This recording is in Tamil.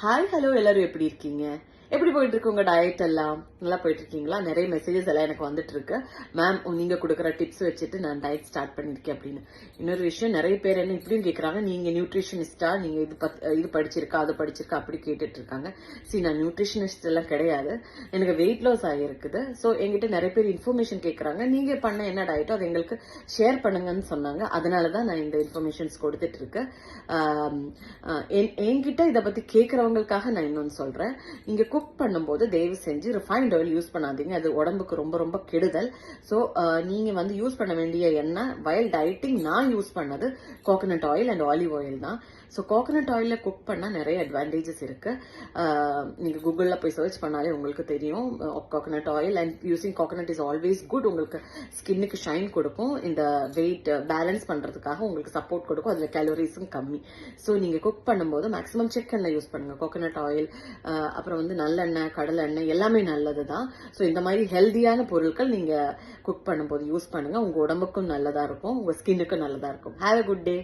ஹாய் ஹலோ எல்லாரும் எப்படி இருக்கீங்க? எப்படி போயிட்டு இருக்கு உங்க டயட் எல்லாம்? நல்லா போயிட்டு இருக்கீங்களா? நிறைய மெசேஜஸ் எல்லாம் எனக்கு வந்துட்டு இருக்கு. மேம் நீங்க கொடுக்குற டிப்ஸ் வச்சுட்டு நான் டயட் ஸ்டார்ட் பண்ணிருக்கேன் அப்படின்னு. இன்னொரு விஷயம், நிறைய பேர் என்ன இப்படியும் கேட்கறாங்க, நீங்க நியூட்ரிஷனிஸ்டா, நீங்க இது படிச்சிருக்கா அது படிச்சிருக்கா அப்படி கேட்டுட்டு இருக்காங்க. நான் நியூட்ரிஷனிஸ்ட் எல்லாம் கிடையாது. எனக்கு வெயிட் லாஸ் ஆகிருக்குது. ஸோ எங்கிட்ட நிறைய பேர் இன்ஃபர்மேஷன் கேட்கறாங்க. நீங்க பண்ண என்ன டயட்டோ அதை எங்களுக்கு ஷேர் பண்ணுங்கன்னு சொன்னாங்க. அதனாலதான் நான் இந்த இன்ஃபர்மேஷன்ஸ் கொடுத்துட்டு இருக்கேன். என்கிட்ட இதை பத்தி கேட்கறவங்களுக்காக நான் இன்னொன்னு சொல்றேன். நீங்க குக் பண்ணும்போது தயவு செஞ்சு ரிஃபைண்ட் ஆயில் யூஸ் பண்ணாதீங்க. அது உடம்புக்கு ரொம்ப ரொம்ப கெடுதல். ஸோ நீங்க யூஸ் பண்ண வேண்டிய எண்ணெய் வயல் டயட்டிங் நான் யூஸ் பண்ணது coconut oil and olive oil தான். ஸோ கோகனட் ஆயில குக் பண்ணா நிறைய அட்வான்டேஜஸ் இருக்கு. நீங்க கூகுள்ல போய் சர்ச் பண்ணாலே உங்களுக்கு தெரியும். Coconut oil and using coconut is always good. உங்களுக்கு ஸ்கின்னுக்கு ஷைன் கொடுக்கும். இந்த வெயிட் பேலன்ஸ் பண்றதுக்காக உங்களுக்கு சப்போர்ட் கொடுக்கும். அதுல கேலரிஸும் கம்மி. ஸோ நீங்க குக் பண்ணும்போது மேக்ஸிமம் செக் எண்ணெய் யூஸ் பண்ணுங்க. கோகனட் ஆயில், அப்புறம் நல்லெண்ணெய், கடலை எண்ணெய் எல்லாமே நல்லதுதான். ஸோ இந்த மாதிரி ஹெல்தியான பொருட்கள் நீங்க குக் பண்ணும்போது யூஸ் பண்ணுங்க. உங்க உடம்புக்கும் நல்லதா இருக்கும், உங்க ஸ்கின்னுக்கும் நல்லதா இருக்கும். Have a good day.